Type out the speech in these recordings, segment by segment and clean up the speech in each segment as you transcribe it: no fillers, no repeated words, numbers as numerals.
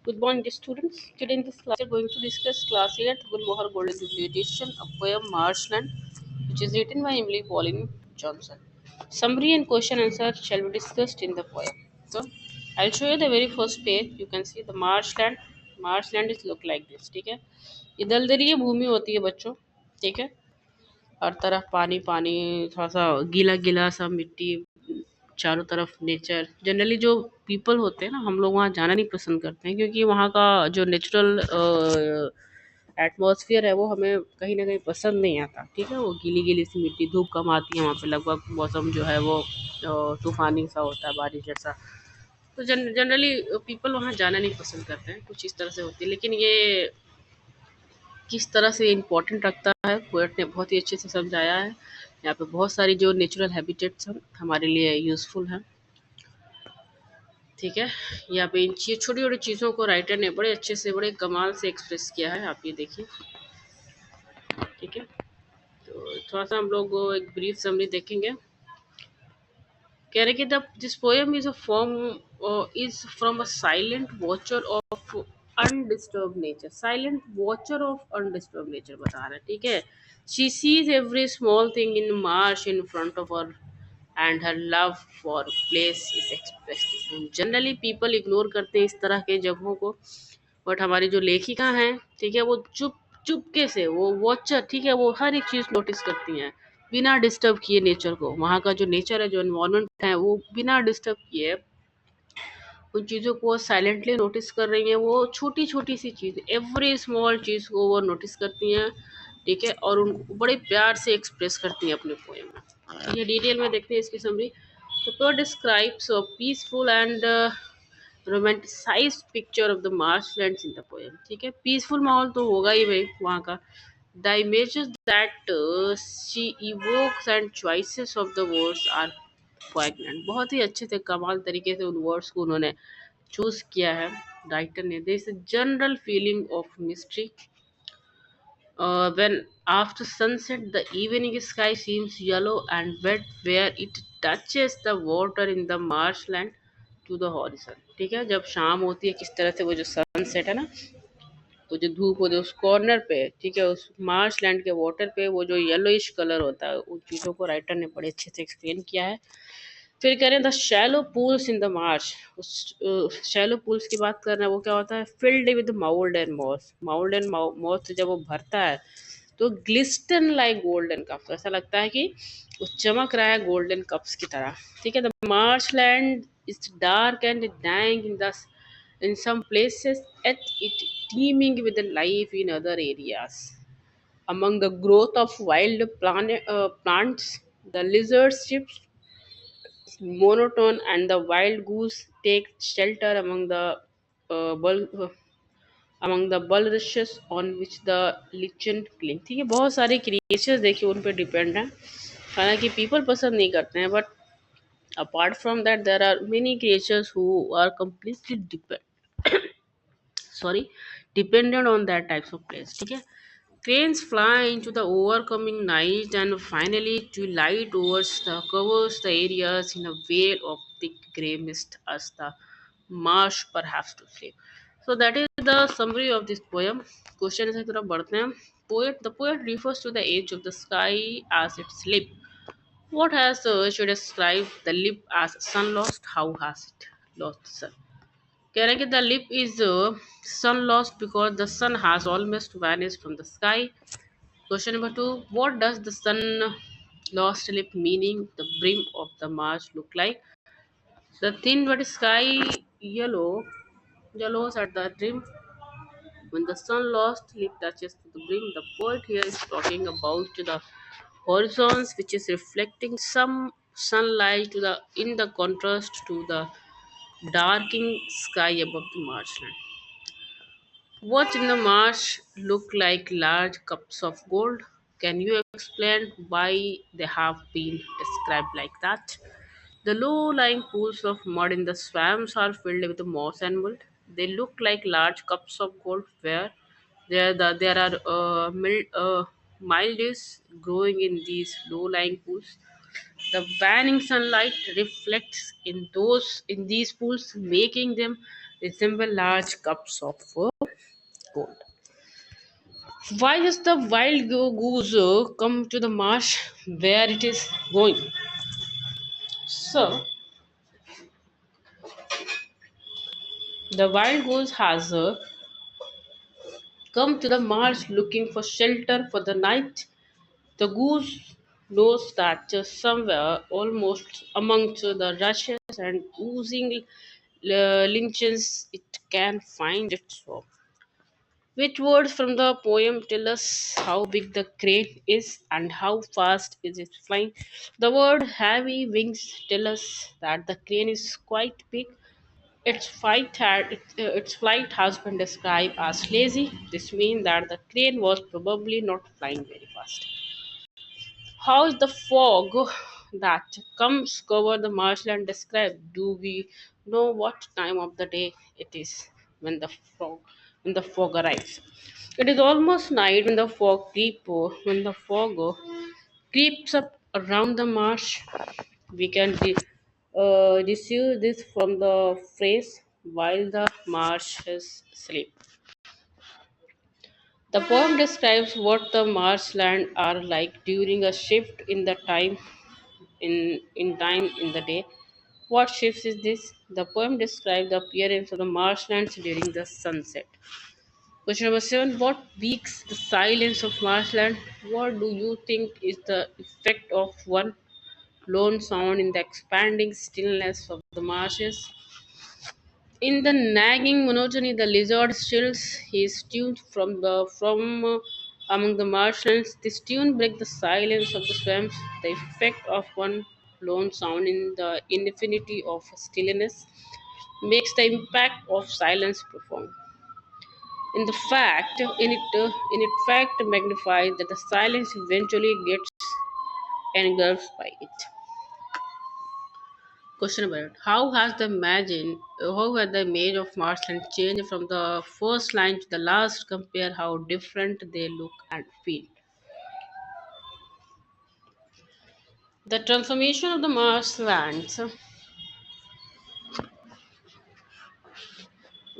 Good morning, students. Today in this class, we are going to discuss Class 8 Gulmohar Golden Jubilee Edition, a poem Marshland, which is written by Emily Pauline Johnson. Summary and question answer shall be discussed in the poem. So, I'll show you the very first page. You can see the marshland. Marshland is look like this. ठीक है, ये दलदली भूमि होती है बच्चों. ठीक है, हर तरफ पानी पानी, थोड़ा सा गीला गीला सा मिट्टी, चारों तरफ नेचर. जनरली जो पीपल होते हैं ना, हम लोग वहाँ जाना नहीं पसंद करते हैं क्योंकि वहाँ का जो नेचुरल एटमॉस्फेयर है वो हमें कहीं ना कहीं पसंद नहीं आता. ठीक है, वो गीली गीली सी मिट्टी, धूप कम आती है वहाँ पे, लगभग मौसम जो है वो तूफानी सा होता है, बारिश जैसा. तो जनरली पीपल वहाँ जाना नहीं पसंद करते हैं, कुछ इस तरह से होती है. लेकिन ये किस तरह से इम्पोर्टेंट रखता है, पोएट ने बहुत ही अच्छे से समझाया है. यहाँ पे बहुत सारी जो नेचुरल हैबिटेट्स हैं हमारे लिए यूज़फुल हैं. ठीक है, यहाँ पे इन छोटी छोटी चीज़ों को राइटर ने बड़े अच्छे से, बड़े कमाल से एक्सप्रेस किया है. आप ये देखिए. ठीक है, तो थोड़ा सा हम लोग एक ब्रीफ समरी देखेंगे. कह रहे कि the this poem is a form is from a silent watcher of undisturbed nature. Silent watcher of undisturbed nature बता रहा है. ठीक है, she sees every small thing in marsh in front of her and her love for place is expressed. Generally people ignore करते हैं इस तरह के जगहों को, बट हमारी जो लेखिका हैं, ठीक है, वो चुप चुपके से, वो वॉचर, ठीक है, वो हर एक चीज़ नोटिस करती हैं बिना डिस्टर्ब किए नेचर को. वहाँ का जो नेचर है, जो इन्वायरमेंट है, वो बिना डिस्टर्ब किए उन चीज़ों को साइलेंटली नोटिस कर रही हैं. वो छोटी छोटी सी चीज़, एवरी स्मॉल चीज़ को वो नोटिस करती हैं. ठीक है, और उन बड़े प्यार से एक्सप्रेस करती हैं अपने पोएम में. ये डिटेल में देखते हैं इसकी समरी. तो poet describes a peaceful and romanticised picture of the marshlands in the poem. ठीक है, पीसफुल माहौल तो होगा ही भाई वहाँ का. The images that she evokes and choices of the words are poignant. बहुत ही अच्छे से, कमाल तरीके से उन वर्ड्स को उन्होंने चूज किया है राइटर ने. There is a general feeling of mystery when after sunset the evening sky seems yellow and wet where it touches the water in the marshland to the horizon. ठीक है, जब शाम होती है, किस तरह से वो जो सनसेट है ना, तो जो धूप होती है उस कॉर्नर पे, ठीक है, उस मार्श लैंड के वाटर पे वो जो येलोइश कलर होता है, उन चीज़ों को राइटर ने बड़े अच्छे से एक्सप्लेन किया है. फिर कह रहे हैं the shallow pools in the marsh. उस शैलो पूल्स की बात कर रहे हैं. वो क्या होता है, filled with mould and moss. Mould and moss जब वो भरता है तो ग्लिस्टन लाइक गोल्डन कप्स, ऐसा लगता है कि वो चमक रहा है गोल्डन कप्स की तरह. ठीक है, the Marsh land is dark and dank in some places, yet it teeming with life in other areas. Among the growth of wild plants, the lizard ships monotone and the wild goose take shelter among the bulrushes on which the lichen cling. ठीक है, बहुत सारे creatures देखिए उन पे depend हैं. हालांकि people पसंद नहीं करते हैं, but apart from that there are many creatures who are completely sorry dependent on that types of place. ठीक है, cranes fly into the overcoming night and finally twilight covers the areas in a veil of thick grey mist as the marsh perhaps to sleep. So that is the summary of this poem. Question से तरफ बढ़ते हैं. The poet refers to the edge of the sky as its lip. What has should describe the lip as sun lost? How has it lost sun? कह रहे हैं कि the lip is sun lost because the sun has almost vanished from the sky. Question number 2, what does the sun lost lip meaning the brim of the marsh look like? The thin but sky yellows at the rim when the sun lost lip touches to the brim. The poet here is talking about the horizons which is reflecting some sunlight to the in the contrast to the darkening sky above the marshland. What in the marsh look like large cups of gold? Can you explain why they have been described like that? The low lying pools of mud in the swamps are filled with moss and mold. They look like large cups of gold where there are mildews growing in these low lying pools. The waning sunlight reflects in these pools, making them resemble large cups of gold. Why does the wild goose come to the marsh where it is going? So, the wild goose has come to the marsh looking for shelter for the night. The goose knows that somewhere, almost amongst the rushes and oozing lichens, it can find its home. Which words from the poem tell us how big the crane is and how fast is it flying? The word heavy wings tell us that the crane is quite big. Its flight has been described as lazy. This means that the crane was probably not flying very fast. How is the fog that comes cover the marshland described? Do we know what time of the day it is when the fog arrives? It is almost night when the fog creeps up around the marsh. We can deceive this from the phrase while the marshes sleep. The poem describes what the marshland are like during a shift in the time in time in the day. What shifts is this? The poem describes the appearance of the marshlands during the sunset. Question number 7. What breaks the silence of marshland? What do you think is the effect of one lone sound in the expanding stillness of the marshes? In the nagging monotony, the lizard stills his tune from among the marshlands. This tune breaks the silence of the swamps. The effect of one lone sound in the infinity of stillness makes the impact of silence profound. In its fact magnifies that the silence eventually gets engulfed by it. Question about it. How has the image of marshland changed from the first line to the last? Compare how different they look and feel. The transformation of the marshlands.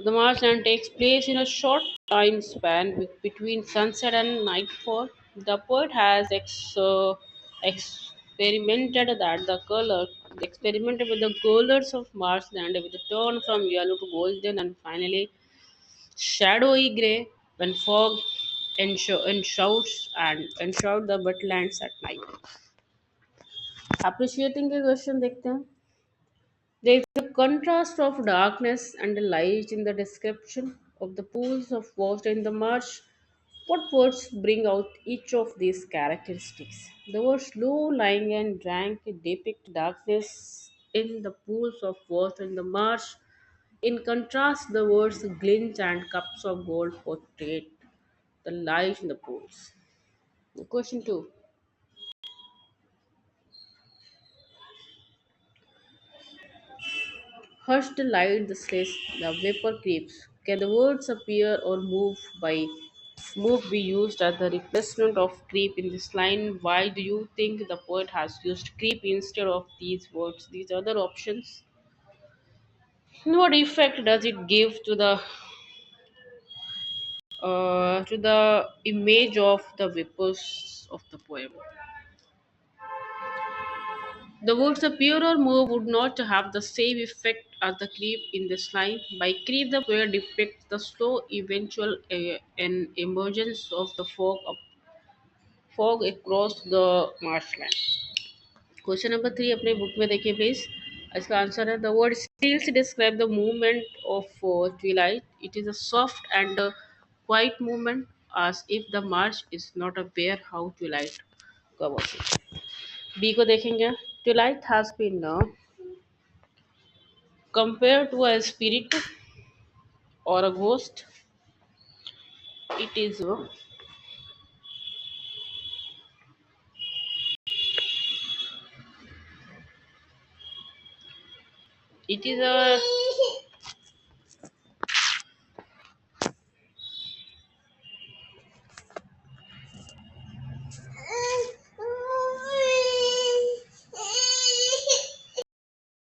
The marshland takes place in a short time span between sunset and nightfall. The poet has experimented that the color experimented with the colors of marshland with the turn from yellow to golden and finally shadowy grey when fog enshroud the wetlands at night. Appreciating के question देखते हैं. There is a contrast of darkness and light in the description of the pools of water in the marsh. What words bring out each of these characteristics? The words low lying and drank depict darkness in the pools of water in the marsh. In contrast, the words glint and cups of gold portray the light in the pools. Question 2. Hush the light, the slash, the vapor creeps. Can the words appear or move be used as the replacement of creep in this line? Why do you think the poet has used creep instead of these words, these other options? What effect does it give to the image of the vapors of the poem? The words appear or move would not have the same effect as the creep in this line. By creep, the poet depicts the slow, eventual and emergence of the fog across the marshland. Question number 3 अपने book में देखिए please. इसका answer है the word stills describe the movement of Twilight. It is a soft and quite movement as if the marsh is not a bear how twilight covers it. B को देखेंगे. Twilight has been compared to a spirit or a ghost. It is it is a